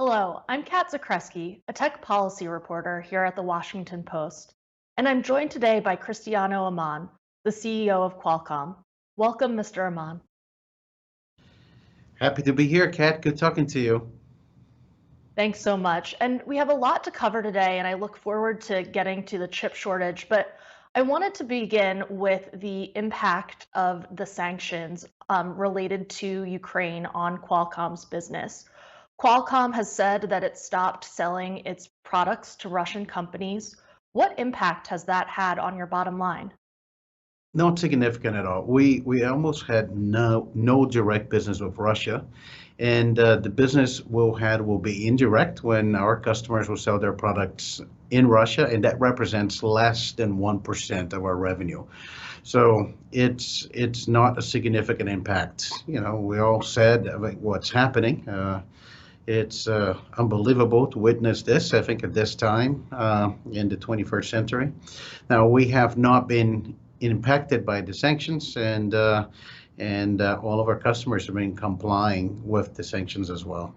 Hello, I'm Kat Zakreski, a tech policy reporter here at the Washington Post, and I'm joined today by Cristiano Amon, the CEO of Qualcomm. Welcome, Mr. Amon. Happy to be here, Kat. Good talking to you. Thanks so much. And we have a lot to cover today, and I look forward to getting to the chip shortage. But I wanted to begin with the impact of the sanctions related to Ukraine on Qualcomm's business. Qualcomm has said that it stopped selling its products to Russian companies. What impact has that had on your bottom line? Not significant at all. We almost had no direct business with Russia, and the business we'll had will be indirect when our customers will sell their products in Russia, and that represents less than 1% of our revenue. So it's not a significant impact. We all said what's happening. It's unbelievable to witness this, I think, at this time in the 21st century. Now, we have not been impacted by the sanctions, and all of our customers have been complying with the sanctions as well.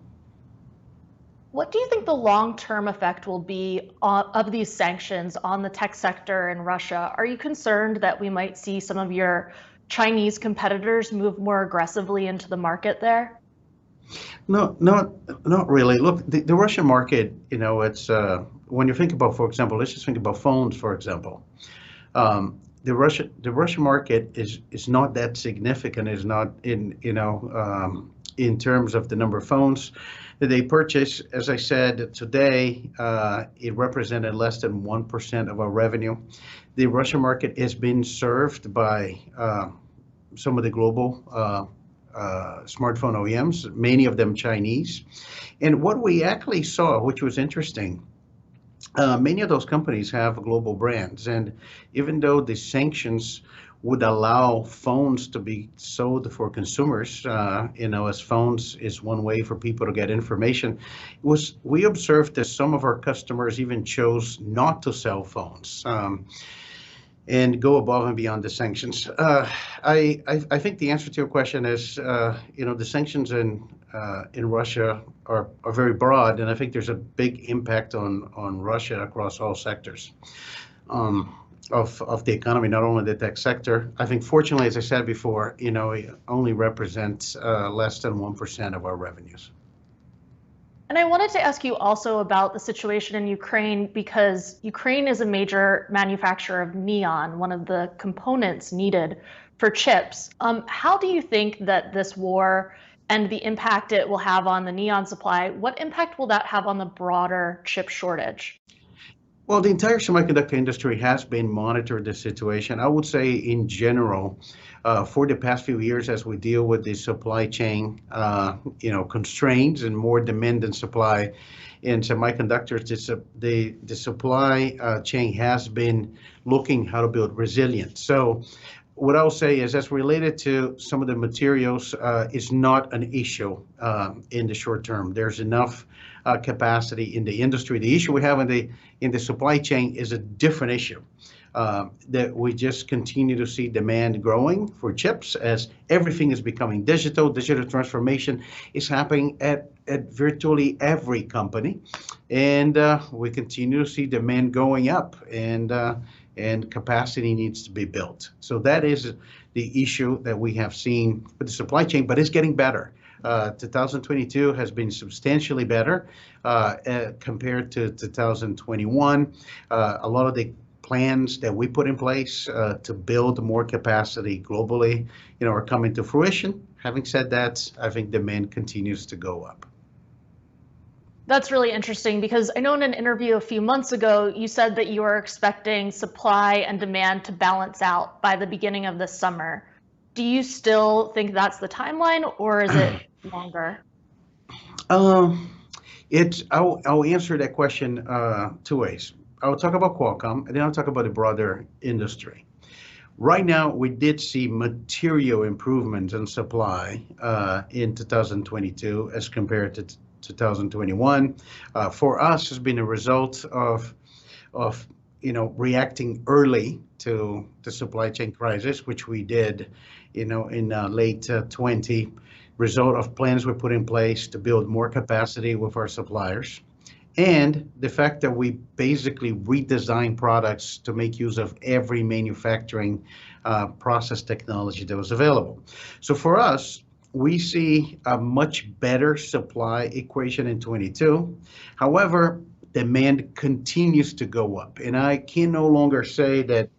What do you think the long-term effect will be of these sanctions on the tech sector in Russia? Are you concerned that we might see some of your Chinese competitors move more aggressively into the market there? No, not really. Look, the Russian market, it's when you think about, for example, let's just think about phones, for example. The Russian market is not that significant. Is not in terms of the number of phones that they purchase. As I said today, it represented less than 1% of our revenue. The Russian market has been served by some of the global smartphone OEMs, many of them Chinese. And what we actually saw, which was interesting, many of those companies have global brands. And even though the sanctions would allow phones to be sold for consumers, as phones is one way for people to get information, we observed that some of our customers even chose not to sell phones. And go above and beyond the sanctions. I think the answer to your question is, the sanctions in Russia are very broad, and I think there's a big impact on Russia across all sectors of the economy, not only the tech sector. I think, fortunately, as I said before, it only represents less than 1% of our revenues. And I wanted to ask you also about the situation in Ukraine because Ukraine is a major manufacturer of neon, one of the components needed for chips. How do you think that this war and the impact it will have on the neon supply, what impact will that have on the broader chip shortage? Well, the entire semiconductor industry has been monitoring the situation. I would say in general, for the past few years, as we deal with the supply chain, constraints and more demand than supply in semiconductors, the supply chain has been looking how to build resilience. So what I'll say is, as related to some of the materials, is not an issue in the short term. There's enough capacity in the industry. The issue we have in the supply chain is a different issue. That we just continue to see demand growing for chips as everything is becoming digital. Digital transformation is happening at virtually every company, and we continue to see demand going up, and capacity needs to be built. So that is the issue that we have seen with the supply chain, but it's getting better. 2022 has been substantially better compared to 2021. A lot of the plans that we put in place to build more capacity globally, are coming to fruition. Having said that, I think demand continues to go up. That's really interesting because I know in an interview a few months ago, you said that you are expecting supply and demand to balance out by the beginning of this summer. Do you still think that's the timeline or is it longer? I'll answer that question two ways. I'll talk about Qualcomm, and then I'll talk about the broader industry. Right now, we did see material improvements in supply in 2022 as compared to 2021. For us, has been a result of reacting early to the supply chain crisis, which we did, in late 20, result of plans we put in place to build more capacity with our suppliers, and the fact that we basically redesign products to make use of every manufacturing process technology that was available. So for us, we see a much better supply equation in 22. However, demand continues to go up, and I can no longer say that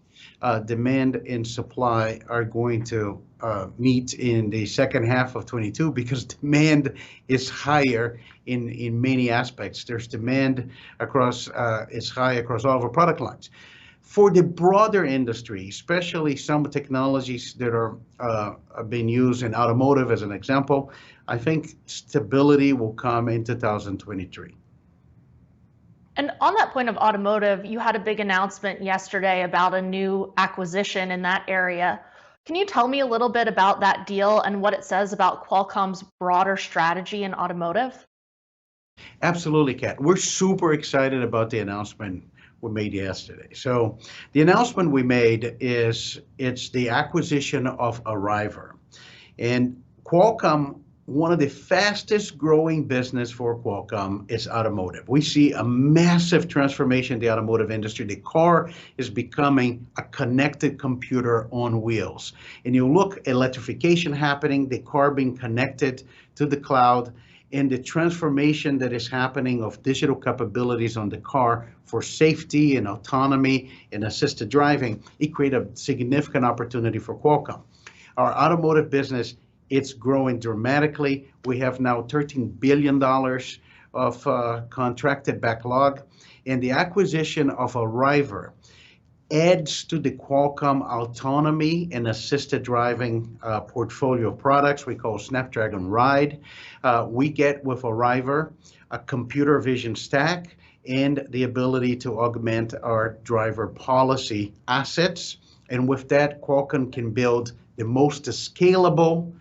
demand and supply are going to meet in the second half of 22, because demand is higher in many aspects. There's demand across, is high across all of our product lines. For the broader industry, especially some technologies that are being used in automotive, as an example, I think stability will come in 2023. And on that point of automotive, you had a big announcement yesterday about a new acquisition in that area. Can you tell me a little bit about that deal and what it says about Qualcomm's broader strategy in automotive? Absolutely, Kat. We're super excited about the announcement we made yesterday. So the announcement we made is it's the acquisition of Arriver. And Qualcomm, one of the fastest growing business for Qualcomm is automotive. We see a massive transformation in the automotive industry. The car is becoming a connected computer on wheels. And you look, electrification happening, the car being connected to the cloud, and the transformation that is happening of digital capabilities on the car for safety and autonomy and assisted driving, it created a significant opportunity for Qualcomm. Our automotive business, it's growing dramatically. We have now $13 billion of contracted backlog, and the acquisition of Arriver adds to the Qualcomm autonomy and assisted driving portfolio of products we call Snapdragon Ride. We get with Arriver a computer vision stack and the ability to augment our driver policy assets. And with that, Qualcomm can build the most scalable,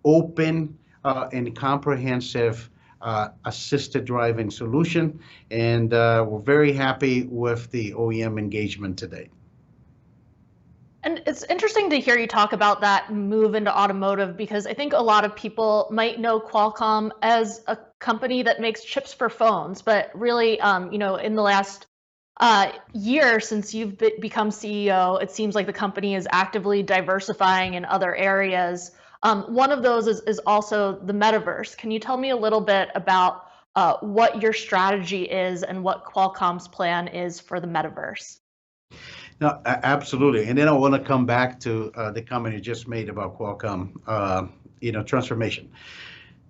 open, and comprehensive assisted driving solution, and we're very happy with the OEM engagement today. And it's interesting to hear you talk about that move into automotive, because I think a lot of people might know Qualcomm as a company that makes chips for phones, but really, in the last year since you've become CEO, it seems like the company is actively diversifying in other areas. One of those is also the Metaverse. Can you tell me a little bit about what your strategy is and what Qualcomm's plan is for the Metaverse? No, absolutely. And then I want to come back to the comment you just made about Qualcomm, transformation.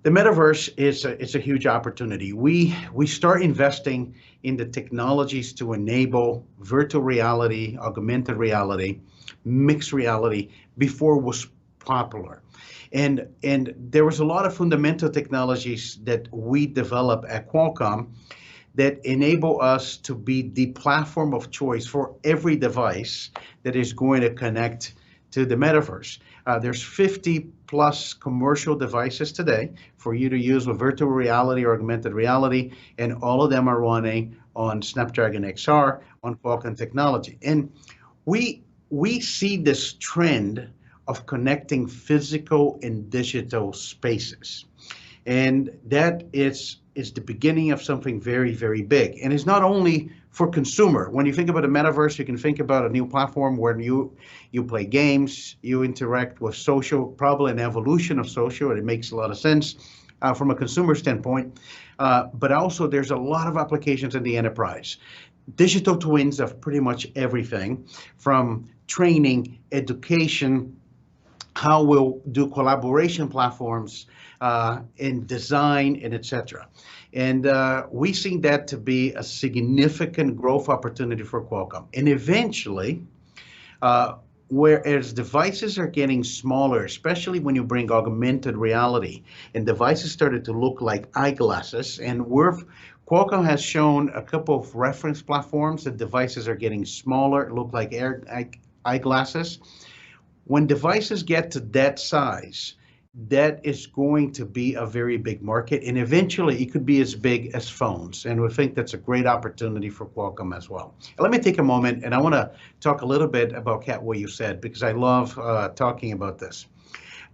The Metaverse is a huge opportunity. We start investing in the technologies to enable virtual reality, augmented reality, mixed reality before it was popular. And there was a lot of fundamental technologies that we develop at Qualcomm that enable us to be the platform of choice for every device that is going to connect to the Metaverse. There's 50 plus commercial devices today for you to use with virtual reality or augmented reality, and all of them are running on Snapdragon XR on Qualcomm technology. And we see this trend of connecting physical and digital spaces. And that is the beginning of something very, very big. And it's not only for consumer. When you think about a metaverse, you can think about a new platform where you play games, you interact with social, probably an evolution of social, and it makes a lot of sense from a consumer standpoint. But also there's a lot of applications in the enterprise. Digital twins of pretty much everything, from training, education, how we'll do collaboration platforms in design, and et cetera. And we see that to be a significant growth opportunity for Qualcomm. And eventually, whereas devices are getting smaller, especially when you bring augmented reality, and devices started to look like eyeglasses, and Qualcomm has shown a couple of reference platforms that devices are getting smaller, look like eyeglasses. When devices get to that size, that is going to be a very big market, and eventually it could be as big as phones. And we think that's a great opportunity for Qualcomm as well. Let me take a moment, and I want to talk a little bit about, Kat, what you said, because I love talking about this.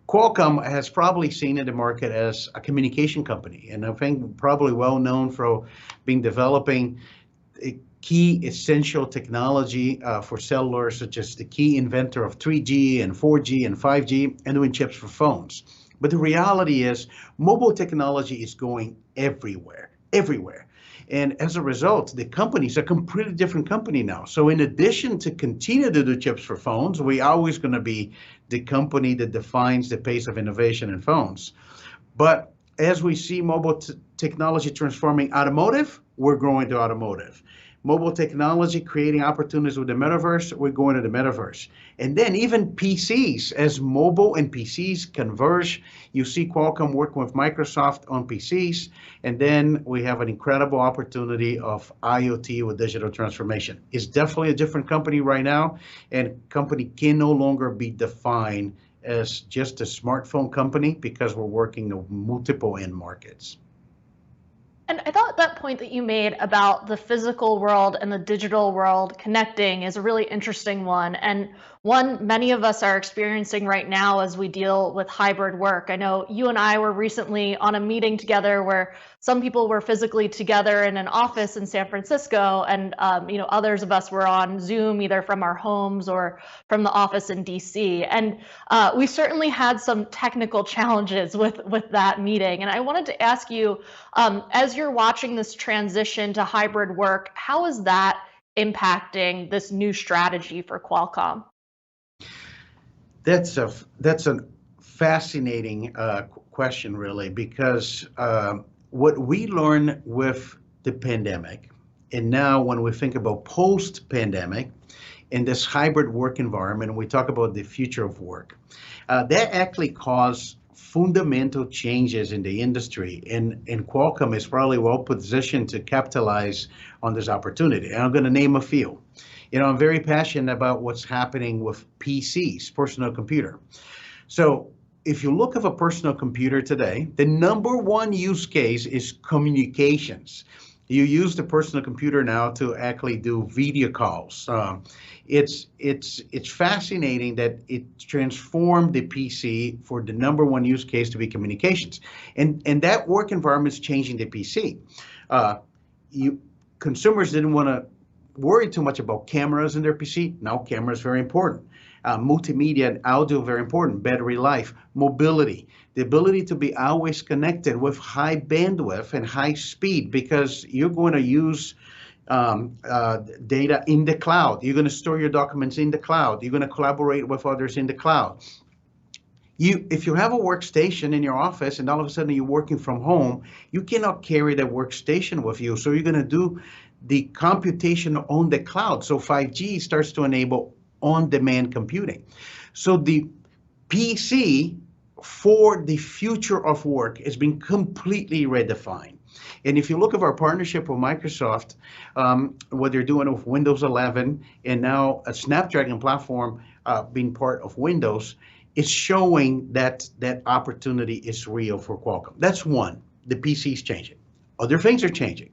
Qualcomm has probably seen in the market as a communication company, and I think probably well known for being developing a key essential technology for cellular, such as the key inventor of 3G and 4G and 5G, and doing chips for phones. But the reality is, mobile technology is going everywhere, everywhere. And as a result, the company is a completely different company now. So in addition to continue to do chips for phones, we're always going to be the company that defines the pace of innovation in phones. But as we see mobile technology transforming automotive, we're growing to automotive. Mobile technology creating opportunities with the metaverse, we're going to the metaverse. And then even PCs, as mobile and PCs converge, you see Qualcomm working with Microsoft on PCs, and then we have an incredible opportunity of IoT with digital transformation. It's definitely a different company right now, and company can no longer be defined as just a smartphone company because we're working in multiple end markets. And I thought that point that you made about the physical world and the digital world connecting is a really interesting one, and one many of us are experiencing right now as we deal with hybrid work. I know you and I were recently on a meeting together where some people were physically together in an office in San Francisco, and others of us were on Zoom either from our homes or from the office in DC. And we certainly had some technical challenges with that meeting. And I wanted to ask you, as you're watching this transition to hybrid work, how is that impacting this new strategy for Qualcomm? That's a fascinating question, really, because what we learned with the pandemic, and now when we think about post-pandemic, in this hybrid work environment, we talk about the future of work. That actually caused fundamental changes in the industry, and Qualcomm is probably well positioned to capitalize on this opportunity. And I'm going to name a few. I'm very passionate about what's happening with PCs, personal computer. So if you look at a personal computer today, the number one use case is communications. You use the personal computer now to actually do video calls. It's fascinating that it transformed the PC for the number one use case to be communications, and that work environment is changing the PC. Consumers didn't want to worry too much about cameras in their PC. Now cameras very important. Multimedia and audio very important. Battery life, mobility, the ability to be always connected with high bandwidth and high speed, because you're going to use data in the cloud. You're going to store your documents in the cloud. You're going to collaborate with others in the cloud. If you have a workstation in your office and all of a sudden you're working from home, you cannot carry that workstation with you. So you're going to do the computation on the cloud. So 5G starts to enable on-demand computing. So the PC for the future of work has been completely redefined. And if you look at our partnership with Microsoft, what they're doing with Windows 11 and now a Snapdragon platform being part of Windows, it's showing that that opportunity is real for Qualcomm. That's one. The PC is changing. Other things are changing.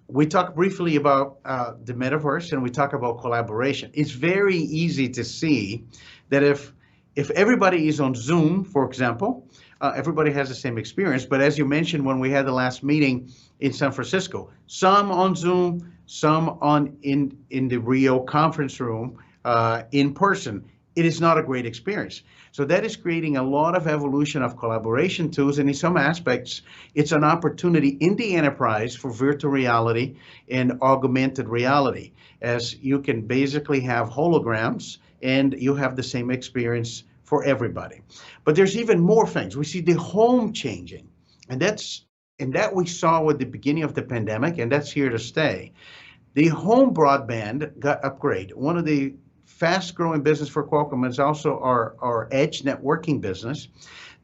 We talked briefly about the metaverse, and we talk about collaboration. It's very easy to see that if everybody is on Zoom, for example, everybody has the same experience. But as you mentioned when we had the last meeting in San Francisco, some on Zoom, some in the Rio conference room in person, it is not a great experience. So that is creating a lot of evolution of collaboration tools, and in some aspects, it's an opportunity in the enterprise for virtual reality and augmented reality, as you can basically have holograms and you have the same experience for everybody. But there's even more things. We see the home changing, and that we saw with the beginning of the pandemic, and that's here to stay. The home broadband got upgraded. One of the fast-growing business for Qualcomm is also our edge networking business.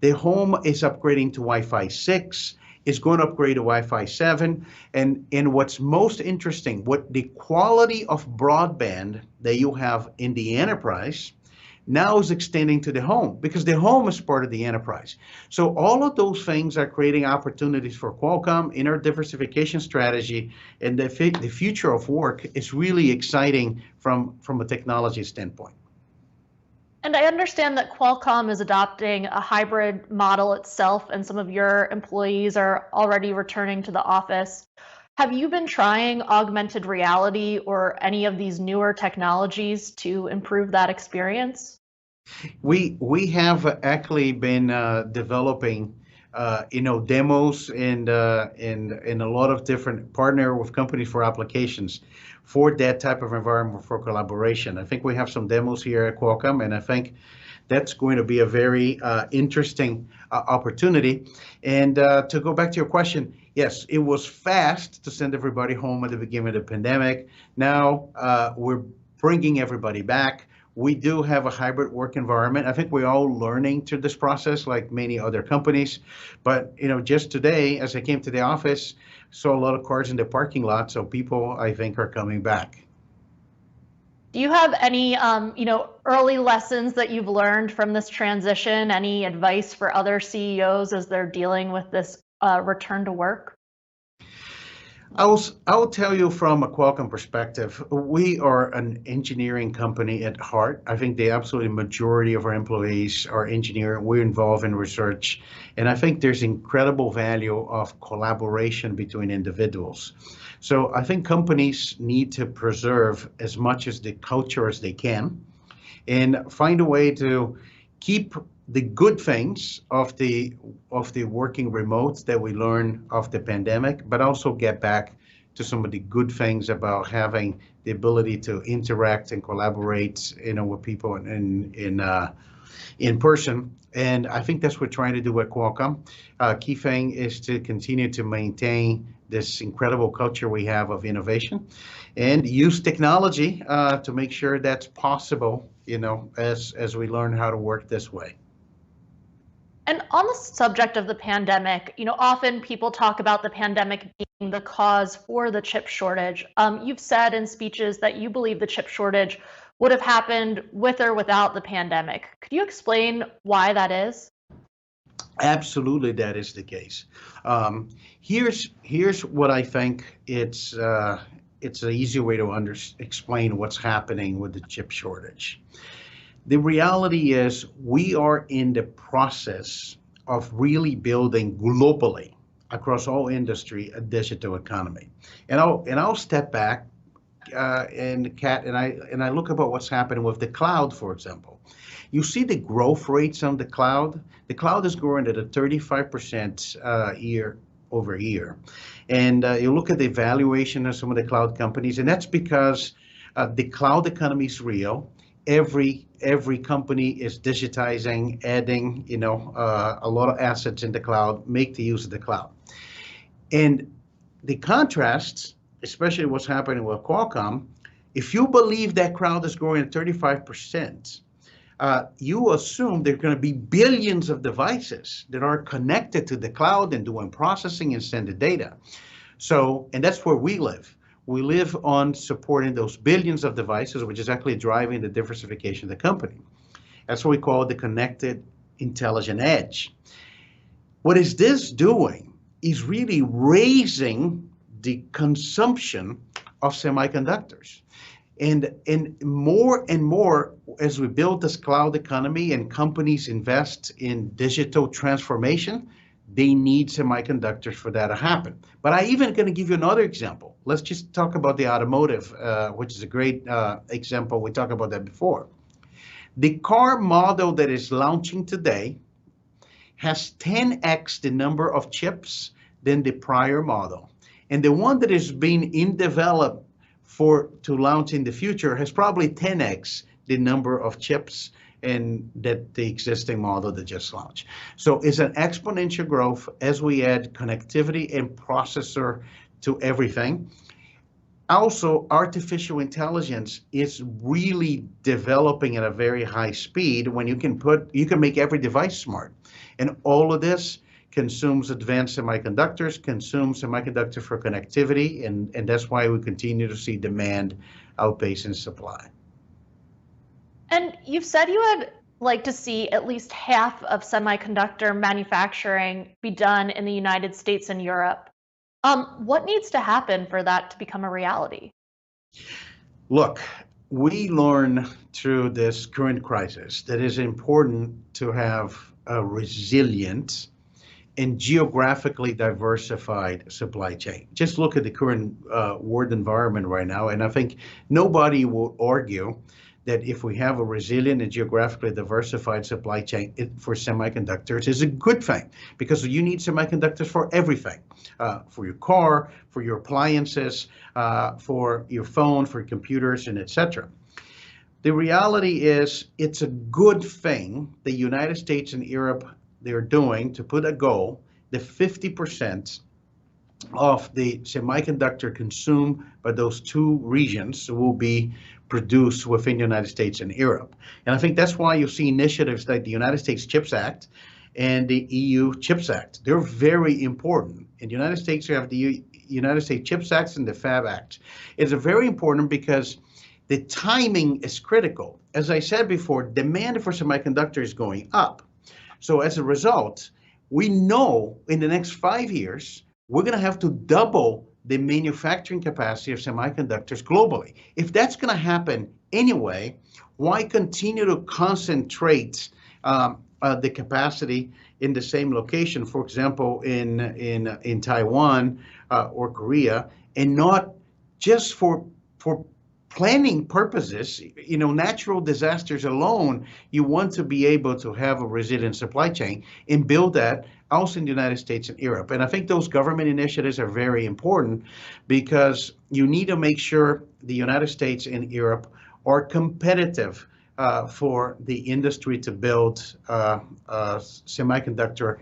The home is upgrading to Wi-Fi 6, is going to upgrade to Wi-Fi 7, and what's most interesting, what the quality of broadband that you have in the enterprise now is extending to the home because the home is part of the enterprise. So all of those things are creating opportunities for Qualcomm in our diversification strategy, and the future of work is really exciting from a technology standpoint. And I understand that Qualcomm is adopting a hybrid model itself, and some of your employees are already returning to the office. Have you been trying augmented reality or any of these newer technologies to improve that experience? We have actually been developing demos and a lot of different partner with companies for applications for that type of environment for collaboration. I think we have some demos here at Qualcomm, and I think that's going to be a very interesting opportunity. And to go back to your question, yes, it was fast to send everybody home at the beginning of the pandemic. Now we're bringing everybody back. We do have a hybrid work environment. I think we're all learning through this process like many other companies. But just today, as I came to the office, saw a lot of cars in the parking lot. So people, I think, are coming back. Do you have any, early lessons that you've learned from this transition? Any advice for other CEOs as they're dealing with this return to work? I will tell you from a Qualcomm perspective, we are an engineering company at heart. I think the absolute majority of our employees are engineering. We're involved in research, and I think there's incredible value of collaboration between individuals. So I think companies need to preserve as much as the culture as they can and find a way to keep the good things of the working remote that we learned of the pandemic, but also get back to some of the good things about having the ability to interact and collaborate, with people in person. And I think that's what we're trying to do at Qualcomm. Key thing is to continue to maintain this incredible culture we have of innovation and use technology to make sure that's possible, as we learn how to work this way. And on the subject of the pandemic, often people talk about the pandemic being the cause for the chip shortage. You've said in speeches that you believe the chip shortage would have happened with or without the pandemic. Could you explain why that is? Absolutely, that is the case. Here's what I think it's an easy way to explain what's happening with the chip shortage. The reality is we are in the process of really building globally across all industry a digital economy. And I'll step back and Kat and I look about what's happening with the cloud, for example. You see the growth rates on the cloud. The cloud is growing at a 35% year over year. And you look at the valuation of some of the cloud companies, and that's because the cloud economy is real. Every company is digitizing, adding, a lot of assets in the cloud, make the use of the cloud. And the contrast, especially what's happening with Qualcomm, if you believe that cloud is growing at 35%, you assume there are going to be billions of devices that are connected to the cloud and doing processing and sending data. So, and that's where we live. We live on supporting those billions of devices, which is actually driving the diversification of the company. That's what we call the connected intelligent edge. What is this doing is really raising the consumption of semiconductors. And more as we build this cloud economy and companies invest in digital transformation, they need semiconductors for that to happen. But I even going to give you another example. Let's just talk about the automotive, which is a great example. We talked about that before. The car model that is launching today has 10x the number of chips than the prior model. And the one that is being in develop to launch in the future has probably 10x the number of chips and that the existing model that just launched. So it's an exponential growth as we add connectivity and processor to everything. Also, artificial intelligence is really developing at a very high speed when you can make every device smart. And all of this consumes advanced semiconductors, consumes semiconductor for connectivity, and that's why we continue to see demand outpacing supply. And you've said you would like to see at least half of semiconductor manufacturing be done in the United States and Europe. What needs to happen for that to become a reality? Look, we learn through this current crisis that it's important to have a resilient and geographically diversified supply chain. Just look at the current world environment right now, and I think nobody will argue that if we have a resilient and geographically diversified supply chain for semiconductors is a good thing, because you need semiconductors for everything, for your car, for your appliances, for your phone, for your computers, and etc. The reality is it's a good thing the United States and Europe they're doing to put a goal that 50% of the semiconductor consumed by those two regions will be produced within the United States and Europe. And I think that's why you see initiatives like the United States CHIPS Act and the EU CHIPS Act. They're very important. In the United States, you have the United States CHIPS Act and the FAB Act. It's very important because the timing is critical. As I said before, demand for semiconductors is going up. So as a result, we know in the next 5 years, we're going to have to double the manufacturing capacity of semiconductors globally. If that's going to happen anyway, why continue to concentrate the capacity in the same location, for example, in Taiwan or Korea, and not just for planning purposes, natural disasters alone, you want to be able to have a resilient supply chain and build that also in the United States and Europe. And I think those government initiatives are very important because you need to make sure the United States and Europe are competitive for the industry to build semiconductor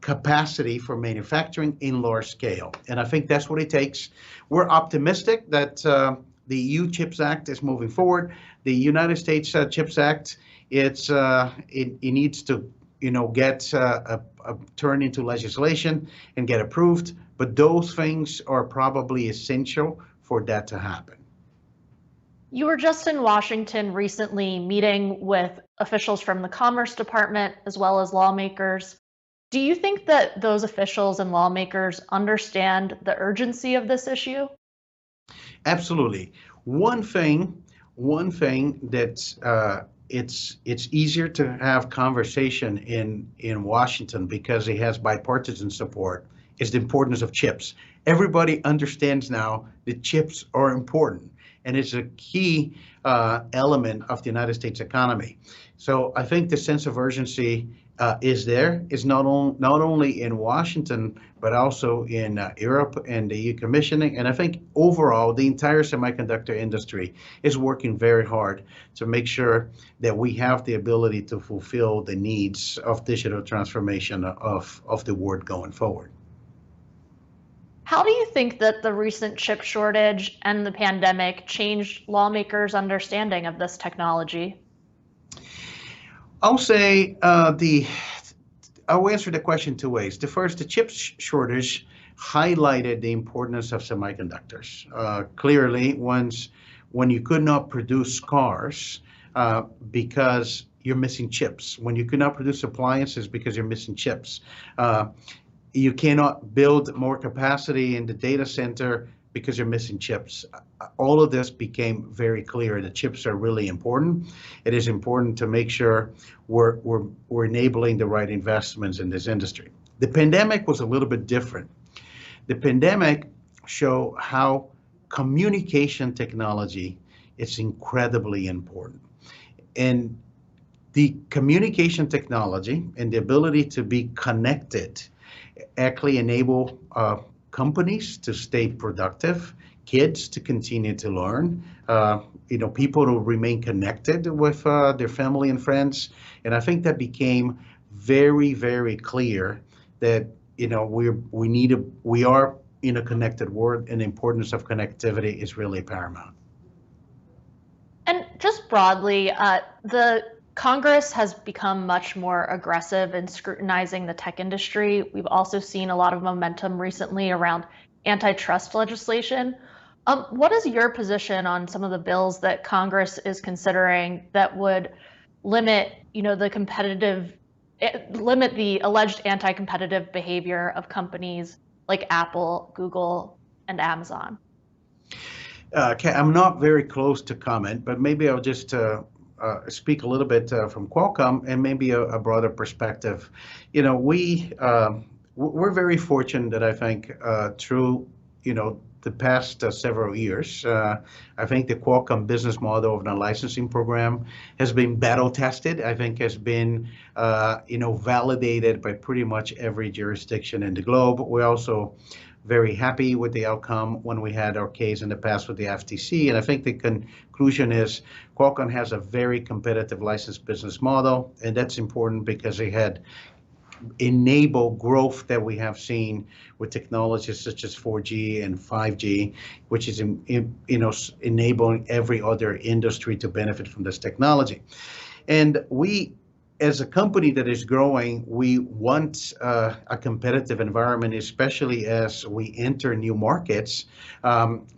capacity for manufacturing in large scale. And I think that's what it takes. We're optimistic that the EU CHIPS Act is moving forward. The United States CHIPS Act, it needs to, get turned into legislation and get approved. But those things are probably essential for that to happen. You were just in Washington recently meeting with officials from the Commerce Department as well as lawmakers. Do you think that those officials and lawmakers understand the urgency of this issue? Absolutely. One thing that it's easier to have conversation in Washington because it has bipartisan support is the importance of chips. Everybody understands now that chips are important, and it's a key element of the United States economy. So I think the sense of urgency is there. It's not only in Washington, but also in Europe and the EU commissioning. And I think overall, the entire semiconductor industry is working very hard to make sure that we have the ability to fulfill the needs of digital transformation of the world going forward. How do you think that the recent chip shortage and the pandemic changed lawmakers' understanding of this technology? I'll say I'll answer the question two ways. The first, the chip shortage highlighted the importance of semiconductors. Clearly, when you could not produce cars because you're missing chips, when you could not produce appliances because you're missing chips, you cannot build more capacity in the data center because you're missing chips. All of this became very clear that chips are really important. It is important to make sure we're enabling the right investments in this industry. The pandemic was a little bit different. The pandemic showed how communication technology is incredibly important. And the communication technology and the ability to be connected actually enable companies to stay productive, kids to continue to learn, people to remain connected with their family and friends. And I think that became very, very clear that we are in a connected world, and the importance of connectivity is really paramount. And just broadly, the Congress has become much more aggressive in scrutinizing the tech industry. We've also seen a lot of momentum recently around antitrust legislation. What is your position on some of the bills that Congress is considering that would limit, limit the alleged anti-competitive behavior of companies like Apple, Google, and Amazon? I'm not very close to comment, but maybe I'll just speak a little bit from Qualcomm and maybe a broader perspective. We're very fortunate that I think through the past several years, I think the Qualcomm business model of the licensing program has been battle tested. I think has been validated by pretty much every jurisdiction in the globe. We're also very happy with the outcome when we had our case in the past with the FTC. And I think the conclusion is Qualcomm has a very competitive license business model, and that's important because they had enabled growth that we have seen with technologies such as 4G and 5G, which is enabling every other industry to benefit from this technology. And we, as a company that is growing, we want a competitive environment, especially as we enter new markets,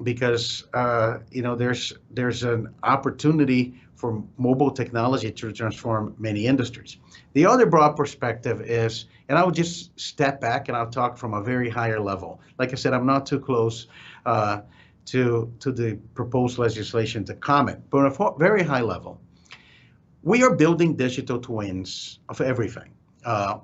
because there's an opportunity for mobile technology to transform many industries. The other broad perspective is, and I would just step back and I'll talk from a very higher level. Like I said, I'm not too close to the proposed legislation to comment, but on a very high level, we are building digital twins of everything.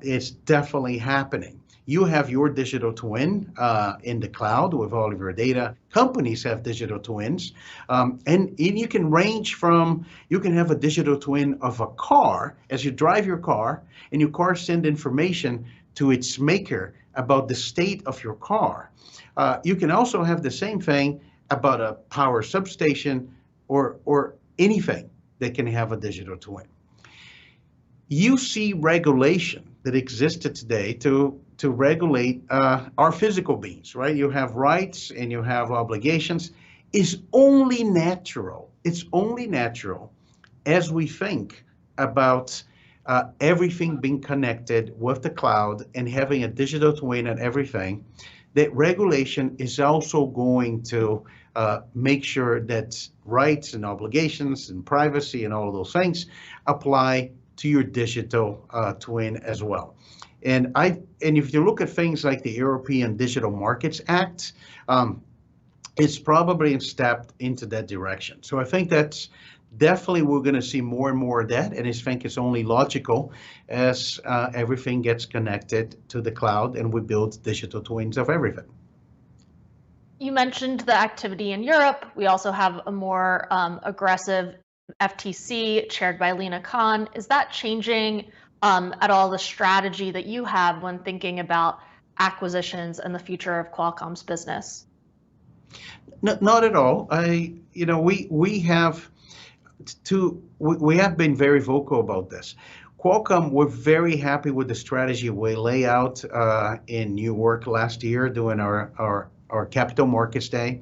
It's definitely happening. You have your digital twin in the cloud with all of your data. Companies have digital twins. And you can range from, you can have a digital twin of a car as you drive your car, and your car send information to its maker about the state of your car. You can also have the same thing about a power substation or anything that can have a digital twin. You see regulation that existed today to regulate our physical beings, right? You have rights and you have obligations. Is only natural. It's only natural as we think about everything being connected with the cloud and having a digital twin and everything, that regulation is also going to make sure that rights and obligations and privacy and all of those things apply to your digital twin as well. And if you look at things like the European Digital Markets Act, it's probably a step into that direction. So I think that's definitely, we're going to see more and more of that, and I think it's only logical as everything gets connected to the cloud and we build digital twins of everything. You mentioned the activity in Europe. We also have a more aggressive FTC chaired by Lina Khan. Is that changing at all the strategy that you have when thinking about acquisitions and the future of Qualcomm's business? No, not at all. We have been very vocal about this. Qualcomm, we're very happy with the strategy we lay out in New York last year during our Capital Markets Day,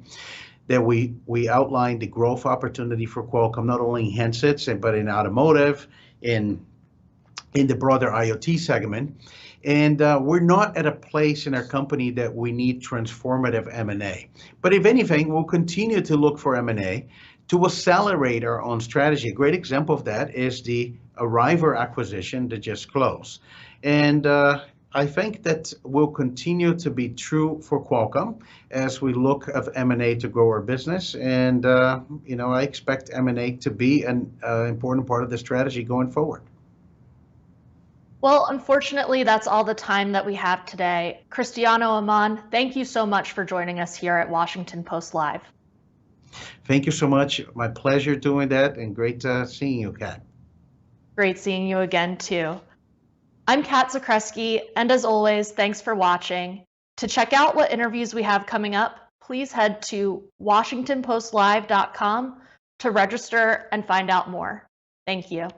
that we outlined the growth opportunity for Qualcomm, not only in handsets, but in automotive, in the broader IoT segment. And we're not at a place in our company that we need transformative M&A. But if anything, we'll continue to look for M&A to accelerate our own strategy. A great example of that is the Arriver acquisition that just closed. And I think that will continue to be true for Qualcomm as we look at M&A to grow our business. And I expect M&A to be an important part of the strategy going forward. Well, unfortunately, that's all the time that we have today. Cristiano, Amon, thank you so much for joining us here at Washington Post Live. Thank you so much. My pleasure doing that, and great seeing you, Kat. Great seeing you again, too. I'm Kat Zakreski, and as always, thanks for watching. To check out what interviews we have coming up, please head to WashingtonPostLive.com to register and find out more. Thank you.